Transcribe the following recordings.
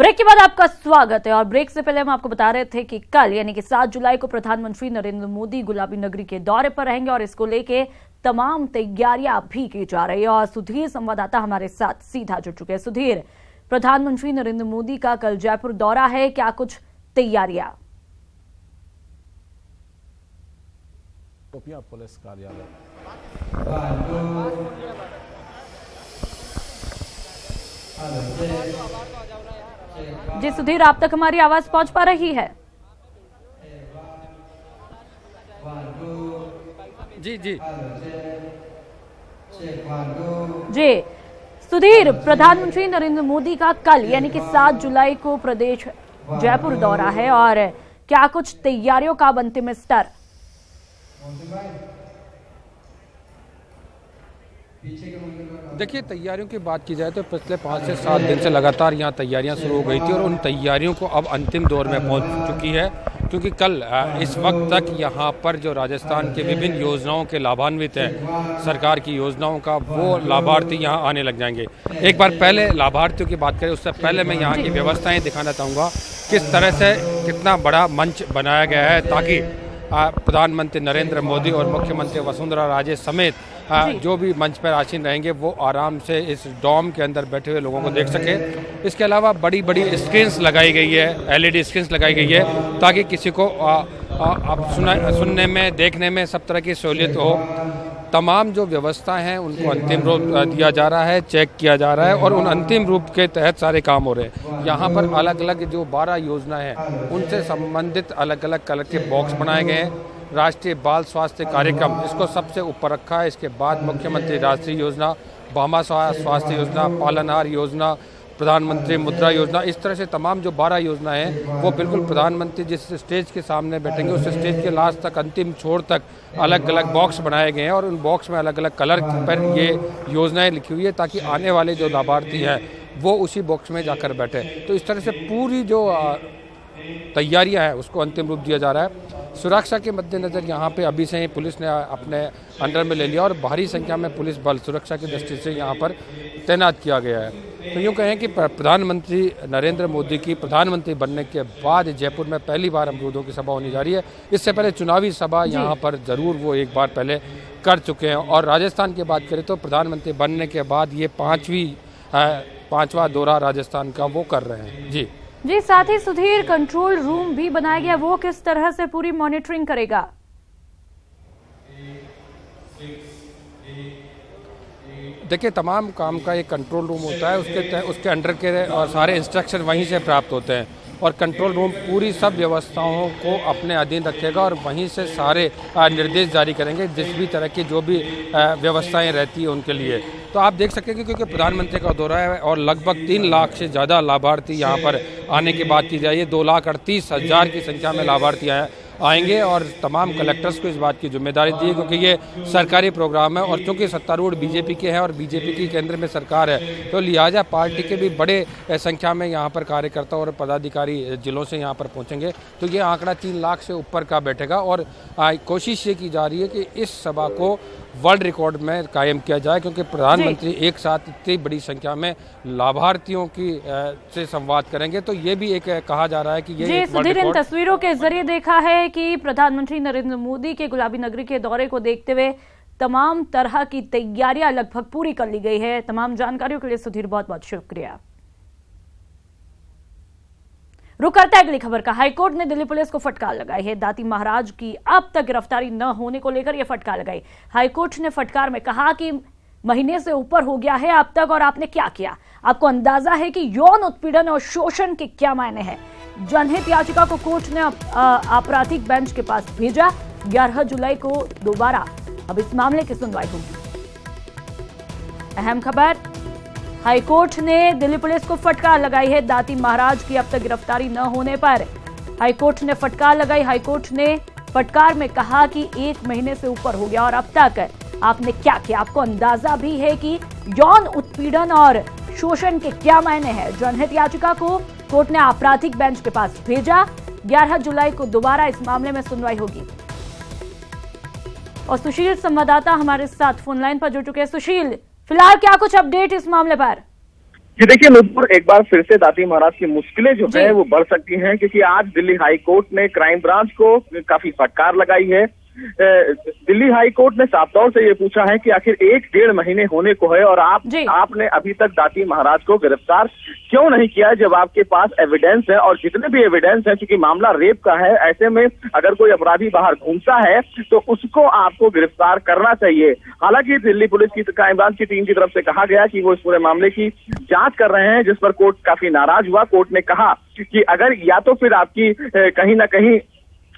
Break के बाद आपका स्वागत है। और ब्रेक से पहले हम आपको बता रहे थे कि कल यानी कि 7 जुलाई को प्रधानमंत्री नरेंद्र मोदी गुलाबी नगरी के दौरे पर रहेंगे और इसको लेके तमाम तैयारियां भी की जा रही है। और सुधीर संवाददाता हमारे साथ सीधा जुड़ चुके हैं। सुधीर, प्रधानमंत्री नरेंद्र मोदी का कल जयपुर दौरा है, क्या कुछ तैयारियां? पुलिस कार्यालय जी सुधीर, आप तक हमारी आवाज पहुंच पा रही है? जी जी जी सुधीर, प्रधानमंत्री नरेंद्र मोदी का कल यानी कि 7 जुलाई को प्रदेश जयपुर दौरा है और क्या कुछ तैयारियों का अंतिम स्तर? देखिए, तैयारियों की बात की जाए तो पिछले 5 से 7 दिन से लगातार यहाँ तैयारियां शुरू हो गई थी और उन तैयारियों को अब अंतिम दौर में पहुंच चुकी है, क्योंकि कल इस वक्त तक यहाँ पर जो राजस्थान के विभिन्न योजनाओं के लाभान्वित हैं, सरकार की योजनाओं का, वो लाभार्थी यहाँ आने लग जाएंगे। एक बार पहले लाभार्थियों की बात करें उससे पहले मैं यहाँ की व्यवस्थाएं दिखाना चाहूँगा, किस तरह से कितना बड़ा मंच बनाया गया है ताकि प्रधानमंत्री नरेंद्र मोदी और मुख्यमंत्री वसुंधरा राजे समेत जो भी मंच पर आसीन रहेंगे वो आराम से इस डॉम के अंदर बैठे हुए लोगों को देख सके। इसके अलावा बड़ी बड़ी स्क्रीन्स लगाई गई है, LED स्क्रीन्स लगाई गई है ताकि किसी को सुनने में, देखने में सब तरह की सहूलियत हो। तमाम जो व्यवस्था हैं उनको अंतिम रूप दिया जा रहा है, चेक किया जा रहा है और उन अंतिम रूप के तहत सारे काम हो रहे हैं। यहाँ पर अलग अलग जो 12 योजना है उनसे संबंधित अलग अलग कलर के बॉक्स बनाए गए हैं। राष्ट्रीय बाल स्वास्थ्य कार्यक्रम इसको सबसे ऊपर रखा है, इसके बाद मुख्यमंत्री राष्ट्रीय योजना, भामा स्वास्थ्य योजना, पालनहार योजना, प्रधानमंत्री मुद्रा योजना, इस तरह से तमाम जो 12 योजना हैं वो बिल्कुल प्रधानमंत्री जिस स्टेज के सामने बैठेंगे उस स्टेज के लास्ट तक, अंतिम छोर तक अलग अलग बॉक्स बनाए गए हैं और उन बॉक्स में अलग अलग कलर पर ये योजनाएं लिखी हुई है ताकि आने वाले जो लाभार्थी हैं वो उसी बॉक्स में जाकर बैठे। तो इस तरह से पूरी जो तैयारियां हैं उसको अंतिम रूप दिया जा रहा है। सुरक्षा के मद्देनज़र यहाँ पे अभी से ही पुलिस ने अपने अंडर में ले लिया और भारी संख्या में पुलिस बल सुरक्षा की दृष्टि से यहाँ पर तैनात किया गया है। तो यूँ कहें कि प्रधानमंत्री नरेंद्र मोदी की प्रधानमंत्री बनने के बाद जयपुर में पहली बार अमरूदों की सभा होने जा रही है। इससे पहले चुनावी सभा यहाँ पर ज़रूर वो एक बार पहले कर चुके हैं। और राजस्थान की बात करें तो प्रधानमंत्री बनने के बाद ये पाँचवा दौरा राजस्थान का वो कर रहे हैं। जी, साथ ही सुधीर, कंट्रोल रूम भी बनाया गया, वो किस तरह से पूरी मॉनिटरिंग करेगा? देखिए, तमाम काम का एक कंट्रोल रूम होता है, उसके अंडर के और सारे इंस्ट्रक्शन वहीं से प्राप्त होते हैं और कंट्रोल रूम पूरी सब व्यवस्थाओं को अपने अधीन रखेगा और वहीं से सारे निर्देश जारी करेंगे जिस भी तरह की जो भी व्यवस्थाएं रहती है उनके लिए। तो आप देख सकेंगे क्योंकि प्रधानमंत्री का दौरा है और लगभग 3 लाख से ज़्यादा लाभार्थी यहाँ पर आने की बात की जाए। 2,38,000 की संख्या में लाभार्थी आएंगे और तमाम कलेक्टर्स को इस बात की जिम्मेदारी दी है क्योंकि ये सरकारी प्रोग्राम है और चूंकि सत्तारूढ़ बीजेपी के हैं और बीजेपी की केंद्र में सरकार है तो लिहाजा पार्टी के भी बड़े संख्या में यहाँ पर कार्यकर्ता और पदाधिकारी जिलों से यहाँ पर पहुँचेंगे। तो ये आंकड़ा 3 लाख से ऊपर का बैठेगा और कोशिश ये की जा रही है कि इस सभा को वर्ल्ड रिकॉर्ड में कायम किया जाए क्योंकि प्रधानमंत्री एक साथ इतनी बड़ी संख्या में लाभार्थियों की से संवाद करेंगे। तो ये भी एक कहा जा रहा है कि ये सुधीर, इन तस्वीरों के जरिए देखा है कि प्रधानमंत्री नरेंद्र मोदी के गुलाबी नगरी के दौरे को देखते हुए तमाम तरह की तैयारियां लगभग पूरी कर ली गई है। तमाम जानकारियों के लिए सुधीर बहुत बहुत शुक्रिया। रुक करता है अगली खबर का। हाईकोर्ट ने दिल्ली पुलिस को फटकार लगाई है। दाती महाराज की अब तक गिरफ्तारी न होने को लेकर यह फटकार लगाई। हाईकोर्ट ने फटकार में कहा कि महीने से ऊपर हो गया है अब तक और आपने क्या किया? आपको अंदाजा है कि यौन उत्पीड़न और शोषण के क्या मायने हैं? जनहित याचिका को कोर्ट ने आपराधिक बेंच के पास भेजा। 11 जुलाई को दोबारा अब इस मामले की सुनवाई होगी। अहम खबर, हाईकोर्ट ने दिल्ली पुलिस को फटकार लगाई है। दाती महाराज की अब तक गिरफ्तारी न होने पर हाईकोर्ट ने फटकार लगाई। हाईकोर्ट ने फटकार में कहा कि 1 महीने से ऊपर हो गया और अब तक आपने क्या किया? आपको अंदाजा भी है कि यौन उत्पीड़न और शोषण के क्या मायने हैं? जनहित याचिका को कोर्ट ने आपराधिक बेंच के पास भेजा। 11 जुलाई को दोबारा इस मामले में सुनवाई होगी। और सुशील संवाददाता हमारे साथ फोन लाइन पर जुड़ चुके हैं। सुशील, फिलहाल क्या कुछ अपडेट इस मामले पर? जी देखिए नूपुर, एक बार फिर से दाती महाराज की मुश्किलें जो है वो बढ़ सकती हैं, क्योंकि आज दिल्ली हाई कोर्ट ने क्राइम ब्रांच को काफी फटकार लगाई है। दिल्ली हाई कोर्ट ने साफ तौर से ये पूछा है कि आखिर 1-1.5 महीने होने को है और आपने अभी तक दाती महाराज को गिरफ्तार क्यों नहीं किया, जब आपके पास एविडेंस है। और जितने भी एविडेंस है, क्योंकि मामला रेप का है, ऐसे में अगर कोई अपराधी बाहर घूमता है तो उसको आपको गिरफ्तार करना चाहिए। हालांकि दिल्ली पुलिस की क्राइम ब्रांच की टीम की तरफ से कहा गया कि वो इस पूरे मामले की जांच कर रहे हैं, जिस पर कोर्ट काफी नाराज हुआ। कोर्ट ने कहा कि अगर या तो फिर आपकी कहीं ना कहीं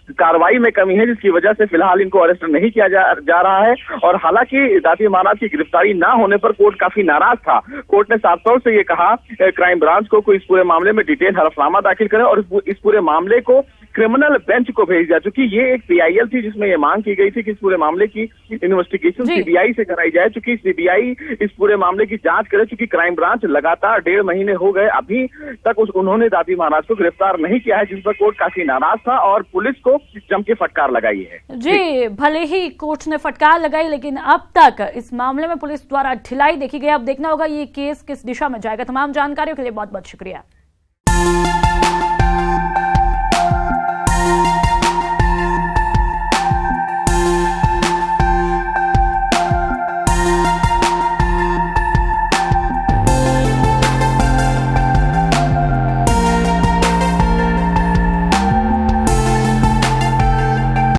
कार्रवाई में कमी है, जिसकी वजह से फिलहाल इनको अरेस्ट नहीं किया जा रहा है। और हालांकि दाती महाराज की गिरफ्तारी ना होने पर कोर्ट काफी नाराज था। कोर्ट ने साफ तौर से ये कहा क्राइम ब्रांच को इस पूरे मामले में डिटेल हलफनामा दाखिल करें और इस पूरे मामले को क्रिमिनल बेंच को भेज दिया, चूंकि ये एक PIL थी जिसमें ये मांग की गई थी कि इस पूरे मामले की इन्वेस्टिगेशन CBI से कराई जाए, चूंकि CBI इस पूरे मामले की जांच करे। चूंकि क्राइम ब्रांच लगातार 1.5 महीने हो गए अभी तक उन्होंने दाती महाराज को गिरफ्तार नहीं किया है, जिस पर कोर्ट काफी नाराज था और पुलिस को जम के फटकार लगाई है। जी, भले ही कोर्ट ने फटकार लगाई, लेकिन अब तक इस मामले में पुलिस द्वारा ढिलाई देखी गई। अब देखना होगा ये केस किस दिशा में जाएगा। तमाम जानकारियों के लिए बहुत बहुत शुक्रिया।